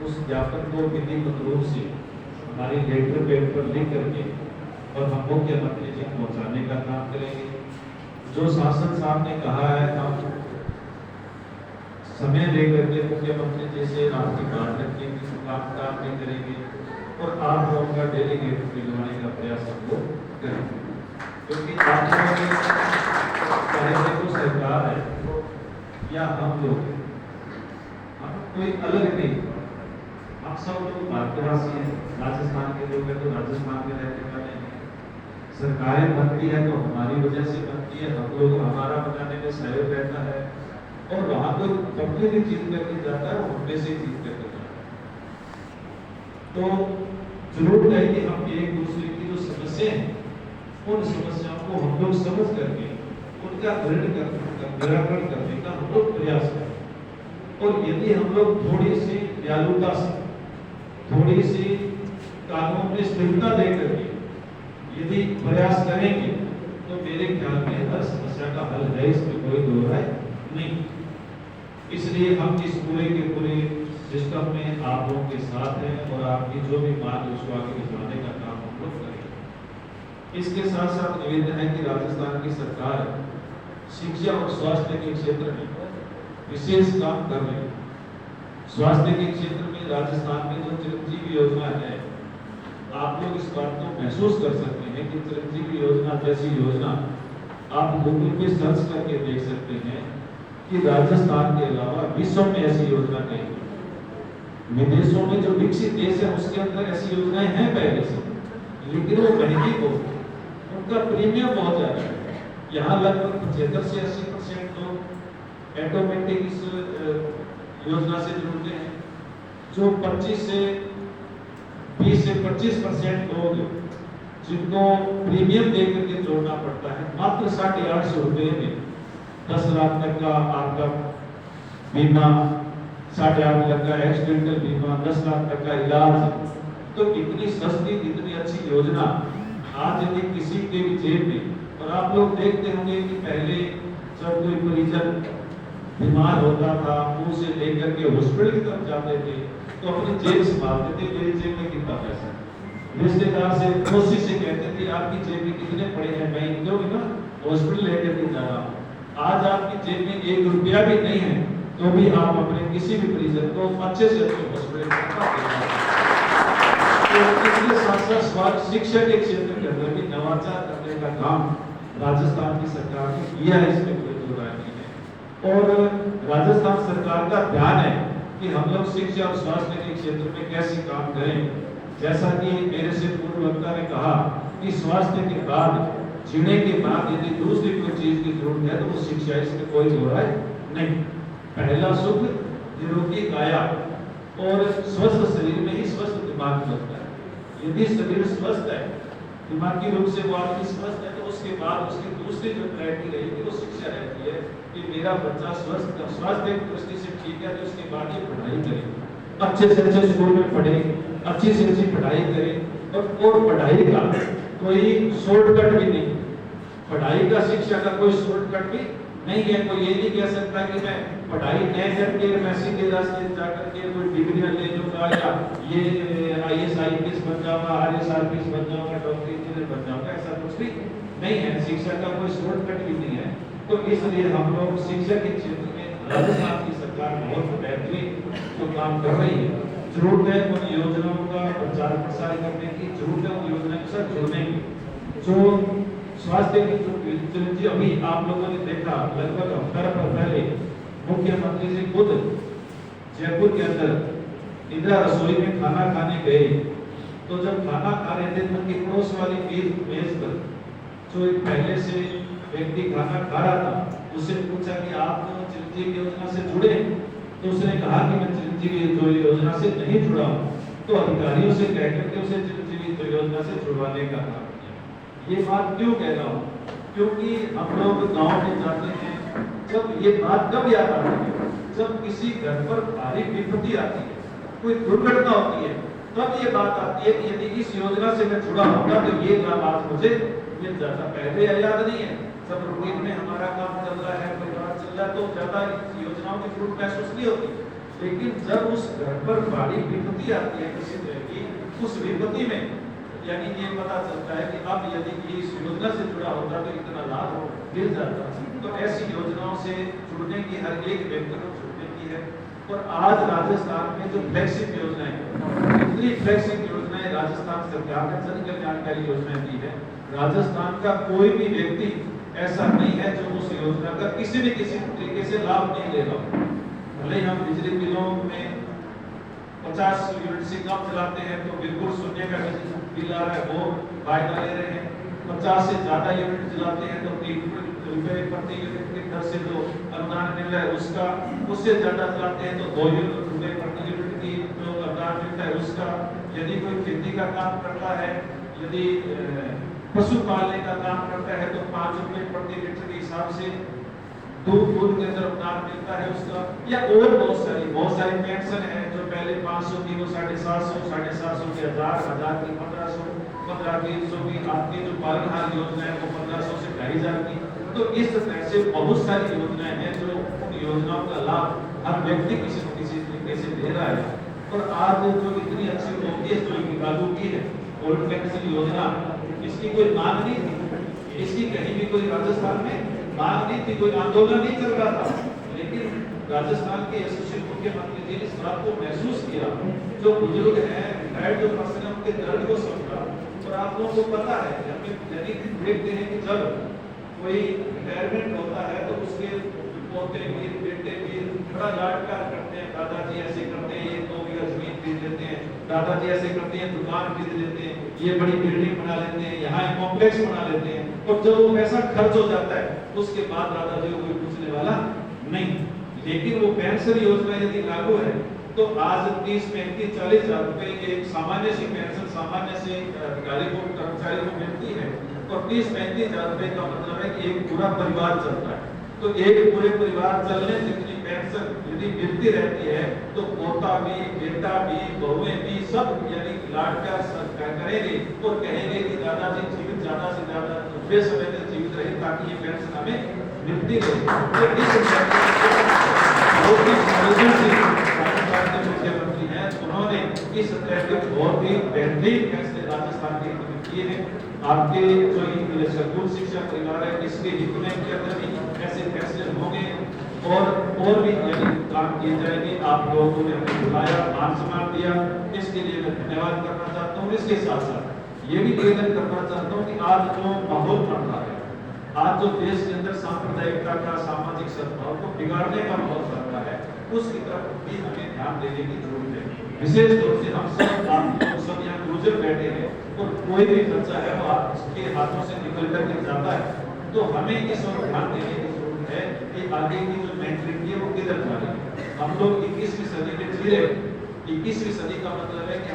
उस ज्ञापन को विधिवत रूप से हमारी लेटर पैड पर लिख करके और हम मुख्यमंत्री जी को पहुंचाने का काम करेंगे। जो शासन साहब ने कहा है हम समय लेकर के मुख्यमंत्री जी से आपकी बात रखेंगे, काम भी करेंगे और आप लोगों का डेलीगेट दिलवाने का प्रयास हम लोग करेंगे। क्योंकि आप लोगों के चाहे तो सरकार है या हम लोग, हम कोई अलग नहीं, हम सब लोग भारतवासी हैं। राजस्थान के लोग हैं तो राजस्थान में रहने वाले हैं, सरकारें बनती है तो हमारी वजह से बनती है, हम लोग हमारा बनाने में सहयोग रहता है और वहां पर पब्लिक ही जीत करके जाता है, हमने से जीत करके जाता है। तो जरूर है कि हम एक दूसरे की जो समस्या है उन समस्याओं को हम लोग समझ करके उनका निराकरण करने का हम लोग प्रयास करें। और यदि हम लोग थोड़ी सी दयालुता से, थोड़ी सी कानून में स्थिरता लेकर के यदि प्रयास करेंगे तो मेरे ख्याल में हर समस्या का हल है, इसमें कोई दो राय नहीं। इसलिए हम इस पूरे के पूरे सिस्टम में आप लोगों के साथ हैं और आपकी जो भी मांग उसको आगे भिजवाने का काम हम लोग करेंगे। इसके साथ साथ निवेदन है कि राजस्थान की सरकार शिक्षा और स्वास्थ्य के क्षेत्र में विशेष काम कर रही है। स्वास्थ्य के क्षेत्र में राजस्थान में जो चिरंजीवी योजना है, आप लोग इस बात को महसूस कर सकते हैं कि चिरंजीवी योजना जैसी योजना आप गूगल पे सर्च करके देख सकते हैं कि राजस्थान के अलावा विश्व में ऐसी योजना नहीं है। विदेशों में जो विकसित देश है उसके अंदर ऐसी योजनाएं हैं पहले से, लेकिन वो महंगी बहुत, उनका प्रीमियम बहुत ज्यादा है। यहाँ लगभग 75 से 80% लोग ऑटोमेटिक इस योजना से जुड़ते हैं। जो 20 से 25% लोग जिनको प्रीमियम देकर के जोड़ना पड़ता है, मात्र 850 रुपए में 10 लाख तक का आपका बीमा, 8.5 लाख का एक्सीडेंटल बीमा, 10 लाख तक का इलाज। तो इतनी सस्ती, इतनी अच्छी योजना आज यदि किसी के भी जेब में, और आप लोग देखते होंगे कि पहले जब कोई परिजन बीमार होता था, मुंह से लेकर के हॉस्पिटल की तरफ जाते थे तो अपनी जेब संभालते थे, मेरी जेब में कितना पैसा। रिश्तेदार से, दोस्ती से कहते थे आपकी जेब में कितने पड़े हैं, मैं इनको भी ना हॉस्पिटल लेकर के जा रहा हूँ। आज आपकी जेब में 1 रुपया भी नहीं है तो भी आप अपने किसी भी परिजन को अच्छे से अच्छे हॉस्पिटल इसके साथ साथ शिक्षा के क्षेत्र के अंदर भी नवाचार करने का काम राजस्थान की सरकार ने किया है, इसमें कोई दो राय नहीं है। और राजस्थान सरकार का ध्यान है कि हम लोग शिक्षा और स्वास्थ्य के क्षेत्र में कैसे काम करें। जैसा कि मेरे से पूर्व वक्ता ने कहा कि स्वास्थ्य के बाद, जीने के बाद यदि दूसरी कोई चीज की जरूरत है तो वो शिक्षा, इसमें कोई दो राय नहीं। पहला सुख निरोगी काया और स्वस्थ शरीर में ही स्वस्थ दिमाग बनता है। यदि शरीर स्वस्थ है, दिमागी रूप से वो आदमी स्वस्थ है, तो उसके बाद उसकी दूसरी जो प्रायोरिटी रहेगी वो शिक्षा रहती है कि मेरा बच्चा स्वास्थ्य की दृष्टि से ठीक है तो उसके बाद ये पढ़ाई करे, अच्छे से अच्छे स्कूल में पढ़े, अच्छी से अच्छी पढ़ाई करे। और पढ़ाई का कोई शॉर्टकट भी नहीं, पढ़ाई का, शिक्षा का कोई शॉर्टकट भी नहीं है। कोई ये नहीं कह सकता कि मैं पढ़ाई नहीं करके मैं सीधे रास्ते जाकर के कोई डिग्रियां ले लूंगा या ये IAS IPS बन जाऊंगा, RS RPS बन जाऊंगा, डॉक्टर इंजीनियर बन जाऊंगा, ऐसा कुछ भी नहीं है। शिक्षा का कोई शॉर्टकट भी नहीं है। तो इसलिए हम लोग शिक्षा के क्षेत्र में राजस्थान की सरकार बहुत बेहतरीन जो काम कर रही है। जरूरत है उन योजनाओं का प्रचार प्रसार करने की, जरूरत है उन योजनाओं के साथ जुड़ने की। जो स्वास्थ्य की जो अभी आप लोगों ने देखा, लगभग हफ्ता भर पहले मुख्यमंत्री जी खुद जयपुर के अंदर इंदिरा रसोई में खाना खाने गए। तो जब खाना खा रहे थे तो उनकी पड़ोस वाली मेज पर जो एक पहले से व्यक्ति खाना खा रहा था, उससे पूछा कि आप चिरंजीवी योजना से जुड़े? तो उसने कहा कि मैं चिरंजीवी योजना से नहीं जुड़ा हूँ। तो अधिकारियों से कहकर के उसे चिरंजीवी योजना से जुड़वाने का काम किया। ये बात क्यों कह रहा हूँ? क्योंकि हम लोग गांव में जाते हैं, जब ये बात कब याद आती है, जब किसी घर पर भारी विपत्ति आती है, कोई दुर्घटना होती है, तब ये बात आती है कि यदि इस योजना से मैं जुड़ा होगा तो ये लाभ आज मुझे मिल जाता। पहले याद नहीं है, सब रूटीन में हमारा काम चल रहा है, कोई बात चल रहा है तो ज्यादा योजनाओं की जरूरत महसूस नहीं होती। लेकिन जब उस घर पर बड़ी विपत्ति आती है किसी तरह की, उस विपत्ति में यानी ये पता चलता है कि अब यदि ये इस योजना से जुड़ा होता तो इतना लाभ मिल जाता। तो ऐसी योजनाओं से जुड़ने की हर एक व्यक्ति को जुड़ने की है। और आज राजस्थान में जो फ्लैगशिप योजनाएं, इतनी फ्लैगशिप योजनाएं राजस्थान सरकार ने जन कल्याणकारी योजनाएं दी है, राजस्थान का कोई भी व्यक्ति ऐसा नहीं है जो उस योजना का किसी भी किसी तरीके से लाभ नहीं ले रहा। भले हम बिजली बिलों में 50 यूनिट से कम चलाते हैं तो बिल्कुल शून्य का बिल आ रहा है, वो फायदा ले रहे हैं। 50 से ज्यादा यूनिट चलाते हैं तो 3 रुपए प्रति यूनिट की दर से जो अनुदान मिल रहा है उसका, उससे ज्यादा चलाते हैं तो 2 रुपए प्रति यूनिट की जो अनुदान मिलता है उसका। यदि कोई खेती का काम करता है, यदि पशु पालने का काम करता है तो 5 रुपए प्रति लीटर के हिसाब से दूध के अंदर अनुदान मिलता है उसका। या और बहुत सारी पेंशन है जो पहले 500 की वो 750, 750 की 1000, 1000 की 1500, 15 की 100 की। आपकी जो पालनहार योजना है वो 1500 से 2500 की। तो इस तरह से बहुत सारी योजनाएं हैं जो उन योजनाओं का लाभ हर व्यक्ति किसी न किसी तरीके से ले रहा है। और आज जो इतनी अच्छी ओपीएस जो लागू की है ओल्ड पेंशन योजना, इसकी कोई मांग नहीं थी, इसकी कहीं भी कोई राजस्थान में मांग नहीं थी, कोई आंदोलन नहीं चल रहा था। लेकिन राजस्थान के यशस्वी मुख्यमंत्री जी ने इस बात को महसूस किया, जो बुजुर्ग हैं, रिटायर्ड जो पर्सन है, उनके दर्द को समझा। और आप लोगों को पता है कि हमें देखते हैं कि जब कोई रिटायरमेंट होता है तो उसके पोते भी, बेटे भी बड़ा लाड प्यार करते हैं। दादाजी ऐसे करते हैं, ये 2 बीघा जमीन खरीद लेते हैं, दादाजी ऐसे करते हैं, दुकान खरीद लेते हैं, ये बड़ी बिल्डिंग बना लेते हैं, यहाँ एक कॉम्प्लेक्स बना लेते हैं। और जब वो पैसा खर्च हो जाता है उसके बाद दादाजी को कोई पूछने वाला नहीं। लेकिन वो पेंशन योजना यदि लागू है तो आज 30-35, 40 हजार रुपए एक सामान्य सी पेंशन सामान्य से अधिकारी को, कर्मचारी को मिलती है। और 30-35 हजार रुपए का मतलब है कि एक पूरा परिवार चलता है। तो एक पूरे परिवार चलने जितनी पेंशन यदि मिलती रहती है तो पोता भी, बेटा भी, बहुएं भी सब यानी लाड प्यार करेंगे और कहेंगे कि दादाजी जीवित ज्यादा से ज्यादा लंबे समय तक जीवित रहे ताकि ये पेंशन हमें मिलती रहे। मुख्यमंत्री हैं, उन्होंने इस तरह के बहुत ही बेहतरीन फैसले राजस्थान के किए हैं। आपके जो स्कूल शिक्षा परिवार है इसके हित में के अंदर भी ऐसे फैसले होंगे और भी काम किए जाएंगे। आप लोगों ने हमें बुलाया, मान सम्मान दिया, इसके लिए मैं धन्यवाद करना चाहता हूँ। इसके साथ साथ ये भी निवेदन करना चाहता हूँ कि आज जो माहौल बन रहा है, आज जो देश के अंदर सांप्रदायिकता का, सामाजिक सद्भाव को बिगाड़ने का माहौल बन रहा है, उसकी तरफ भी हमें ध्यान देने की जरूरत है। विशेष तौर से हम सब यहाँ क्रूजर बैठे हैं और कोई भी बच्चा है वो आपके हाथों से निकल करके जाता है तो हमें इस ओर ध्यान देने की जरूरत है कि आगे की जो मेंटलिटी है वो किधर जा रही है। हम लोग 21वीं सदी में जी रहे। 21वीं सदी का मतलब है कि